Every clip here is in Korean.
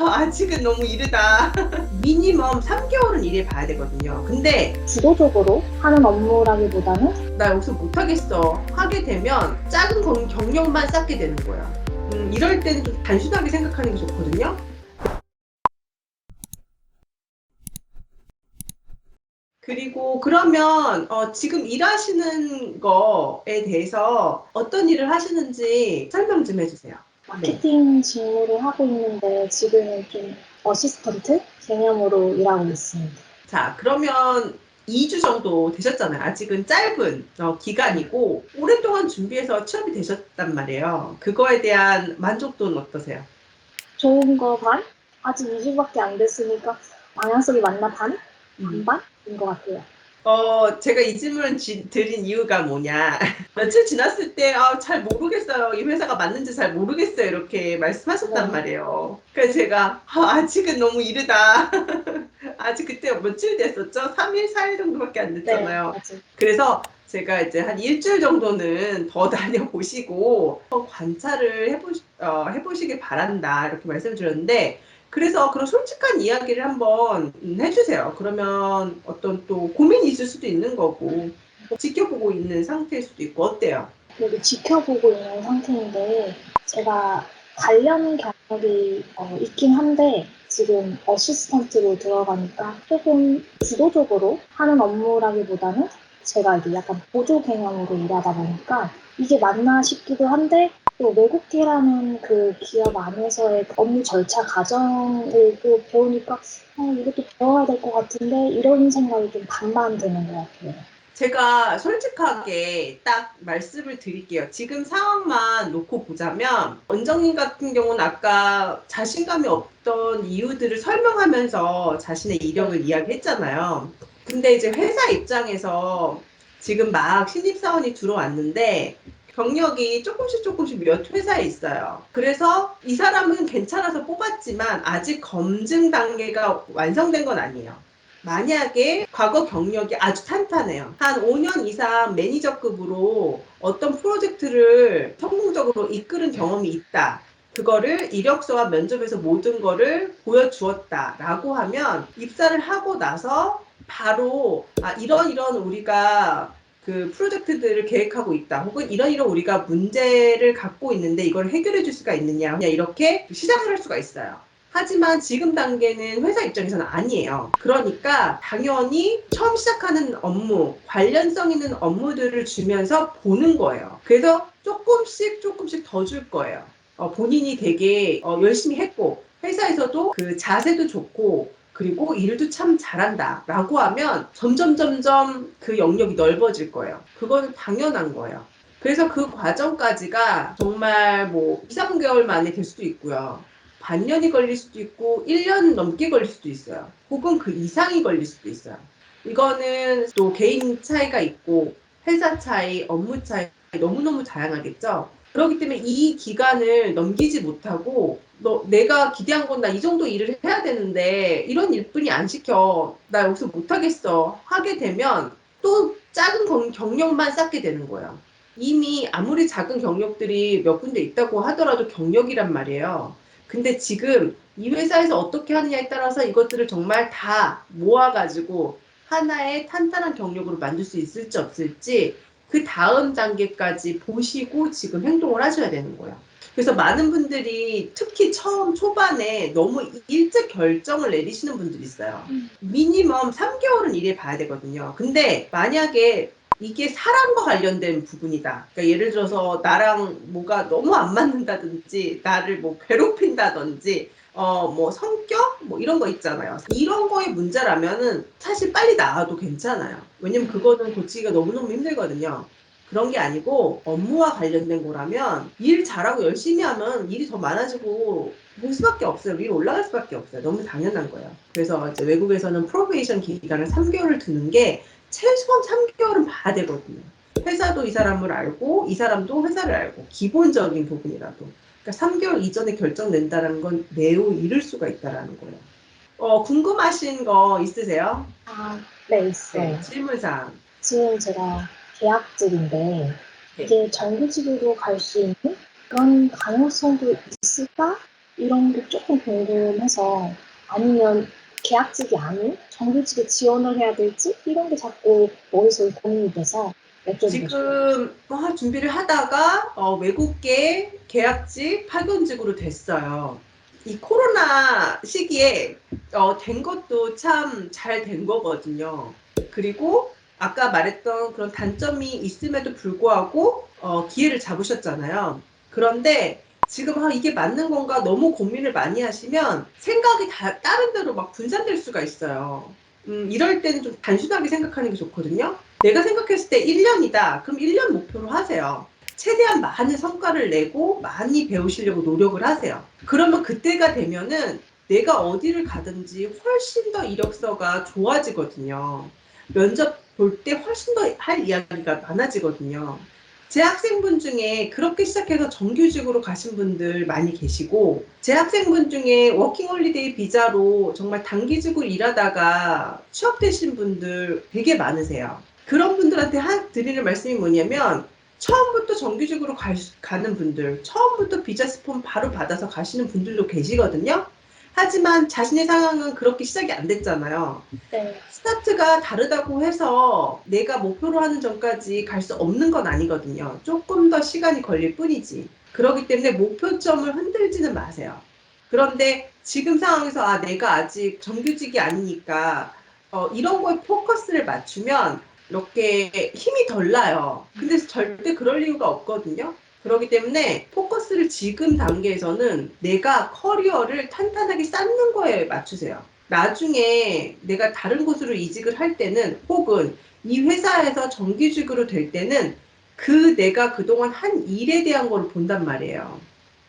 아직은 너무 이르다. 미니멈 3개월은 일해 봐야 되거든요. 근데 주도적으로 하는 업무라기보다는 나 여기서 못하겠어 하게 되면 작은 경력만 쌓게 되는 거야. 이럴 때는 좀 단순하게 생각하는 게 좋거든요. 그리고 그러면 지금 일하시는 거에 대해서 어떤 일을 하시는지 설명 좀 해주세요. 네. 마케팅 직무를 하고 있는데 지금은 좀 어시스턴트 개념으로 일하고 있습니다. 자, 그러면 2주 정도 되셨잖아요. 아직은 짧은 기간이고 오랫동안 준비해서 취업이 되셨단 말이에요. 그거에 대한 만족도는 어떠세요? 좋은 거 반? 아직 2주밖에 안 됐으니까 방향성이 맞나 반? 반반인 것 같아요. 제가 이 질문을 드린 이유가 뭐냐. 며칠 지났을 때, 잘 모르겠어요. 이 회사가 맞는지 잘 모르겠어요. 이렇게 말씀하셨단 네. 말이에요. 그래서 제가, 아직은 너무 이르다. 아직 그때 며칠 됐었죠? 3일, 4일 정도밖에 안 네, 됐잖아요. 아직. 그래서 제가 이제 한 일주일 정도는 더 다녀보시고, 관찰을 해보시길 바란다. 이렇게 말씀드렸는데, 그래서 그런 솔직한 이야기를 한번 해주세요. 그러면 어떤 또 고민이 있을 수도 있는 거고 지켜보고 있는 상태일 수도 있고 어때요? 여기 지켜보고 있는 상태인데 제가 관련 경력이 있긴 한데 지금 어시스턴트로 들어가니까 조금 주도적으로 하는 업무라기보다는 제가 이제 약간 보조 개념으로 일하다 보니까 이게 맞나 싶기도 한데 또 외국계라는 그 기업 안에서의 업무 절차 과정을 또 배우니까 이것도 배워야 될 것 같은데 이런 생각이 좀 반반 드는 것 같아요. 제가 솔직하게 딱 말씀을 드릴게요. 지금 상황만 놓고 보자면 원정님 같은 경우는 아까 자신감이 없던 이유들을 설명하면서 자신의 이력을 이야기했잖아요. 근데 이제 회사 입장에서 지금 막 신입사원이 들어왔는데 경력이 조금씩 몇 회사에 있어요. 그래서 이 사람은 괜찮아서 뽑았지만 아직 검증 단계가 완성된 건 아니에요. 만약에 과거 경력이 아주 탄탄해요. 한 5년 이상 매니저급으로 어떤 프로젝트를 성공적으로 이끌은 경험이 있다. 그거를 이력서와 면접에서 모든 거를 보여주었다라고 하면 입사를 하고 나서 바로 이런 우리가 그 프로젝트들을 계획하고 있다. 혹은 이런 우리가 문제를 갖고 있는데 이걸 해결해 줄 수가 있느냐. 그냥 이렇게 시작을 할 수가 있어요. 하지만 지금 단계는 회사 입장에서는 아니에요. 그러니까 당연히 처음 시작하는 업무, 관련성 있는 업무들을 주면서 보는 거예요. 그래서 조금씩 더 줄 거예요. 본인이 되게 열심히 했고 회사에서도 그 자세도 좋고 그리고 일도 참 잘한다 라고 하면 점점 그 영역이 넓어질 거예요. 그거는 당연한 거예요. 그래서 그 과정까지가 정말 뭐 2, 3개월 만에 될 수도 있고요. 반년이 걸릴 수도 있고 1년 넘게 걸릴 수도 있어요. 혹은 그 이상이 걸릴 수도 있어요. 이거는 또 개인 차이가 있고 회사 차이, 업무 차이 너무너무 다양하겠죠. 그렇기 때문에 이 기간을 넘기지 못하고 내가 기대한 건 나 이 정도 일을 해야 되는데 이런 일뿐이 안 시켜. 나 여기서 못하겠어. 하게 되면 또 작은 경력만 쌓게 되는 거예요. 이미 아무리 작은 경력들이 몇 군데 있다고 하더라도 경력이란 말이에요. 근데 지금 이 회사에서 어떻게 하느냐에 따라서 이것들을 정말 다 모아가지고 하나의 탄탄한 경력으로 만들 수 있을지 없을지 그 다음 단계까지 보시고 지금 행동을 하셔야 되는 거예요. 그래서 많은 분들이 특히 처음 초반에 너무 일찍 결정을 내리시는 분들이 있어요. 미니멈 3개월은 일해 봐야 되거든요. 근데 만약에 이게 사람과 관련된 부분이다. 그러니까 예를 들어서 나랑 뭐가 너무 안 맞는다든지 나를 뭐 괴롭힌다든지 뭐 성격 뭐 이런 거 있잖아요. 이런 거의 문제라면은 사실 빨리 나와도 괜찮아요. 왜냐면 그거는 고치기가 너무너무 힘들거든요. 그런 게 아니고 업무와 관련된 거라면 일 잘하고 열심히 하면 일이 더 많아지고 볼 수밖에 없어요. 위로 올라갈 수밖에 없어요. 너무 당연한 거예요. 그래서 이제 외국에서는 프로베이션 기간을 3개월을 두는 게 최소한 3개월은 봐야 되거든요. 회사도 이 사람을 알고 이 사람도 회사를 알고 기본적인 부분이라도. 그러니까 3개월 이전에 결정 낸다는 건 매우 이를 수가 있다는 거예요. 궁금하신 거 있으세요? 네, 있어요. 네, 질문사항. 지금 제가 계약직인데 네. 이게 정규직으로 갈 수 있는 그런 가능성도 있을까? 이런 게 조금 궁금해서 아니면 계약직이 아닌 정규직에 지원을 해야 될지 이런 게 자꾸 머릿속에 고민이 돼서 여쭤보고 싶어요. 지금 준비를 하다가 외국계 계약직 파견직으로 됐어요. 이 코로나 시기에 된 것도 참 잘 된 거거든요. 그리고 아까 말했던 그런 단점이 있음에도 불구하고 기회를 잡으셨잖아요. 그런데 지금 이게 맞는 건가 너무 고민을 많이 하시면 생각이 다른 데로 막 분산될 수가 있어요. 이럴 때는 좀 단순하게 생각하는 게 좋거든요. 내가 생각했을 때 1년이다. 그럼 1년 목표로 하세요. 최대한 많은 성과를 내고 많이 배우시려고 노력을 하세요. 그러면 그때가 되면은 내가 어디를 가든지 훨씬 더 이력서가 좋아지거든요. 면접 볼 때 훨씬 더 할 이야기가 많아지거든요. 제 학생분 중에 그렇게 시작해서 정규직으로 가신 분들 많이 계시고, 제 학생분 중에 워킹홀리데이 비자로 정말 단기직으로 일하다가 취업되신 분들 되게 많으세요. 그런 분들한테 드리는 말씀이 뭐냐면, 처음부터 정규직으로 가는 분들, 처음부터 비자 스폰 바로 받아서 가시는 분들도 계시거든요. 하지만 자신의 상황은 그렇게 시작이 안 됐잖아요. 네. 스타트가 다르다고 해서 내가 목표로 하는 점까지 갈 수 없는 건 아니거든요. 조금 더 시간이 걸릴 뿐이지. 그렇기 때문에 목표점을 흔들지는 마세요. 그런데 지금 상황에서 내가 아직 정규직이 아니니까 이런 거에 포커스를 맞추면 이렇게 힘이 덜 나요. 근데 절대 그럴 이유가 없거든요. 그렇기 때문에 포커스를 지금 단계에서는 내가 커리어를 탄탄하게 쌓는 거에 맞추세요. 나중에 내가 다른 곳으로 이직을 할 때는 혹은 이 회사에서 정규직으로 될 때는 내가 그동안 한 일에 대한 걸 본단 말이에요.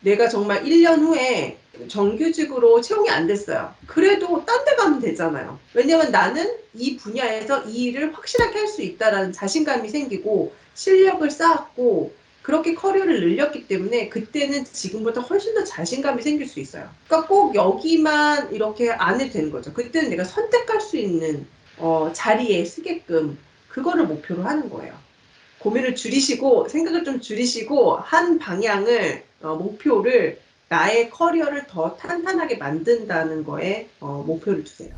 내가 정말 1년 후에 정규직으로 채용이 안 됐어요. 그래도 딴 데 가면 되잖아요. 왜냐면 나는 이 분야에서 이 일을 확실하게 할 수 있다라는 자신감이 생기고 실력을 쌓았고 그렇게 커리어를 늘렸기 때문에 그때는 지금보다 훨씬 더 자신감이 생길 수 있어요. 그러니까 꼭 여기만 이렇게 안 해도 되는 거죠. 그때는 내가 선택할 수 있는 자리에 쓰게끔 그거를 목표로 하는 거예요. 고민을 줄이시고 생각을 좀 줄이시고 한 방향을 목표를 나의 커리어를 더 탄탄하게 만든다는 거에 목표를 두세요.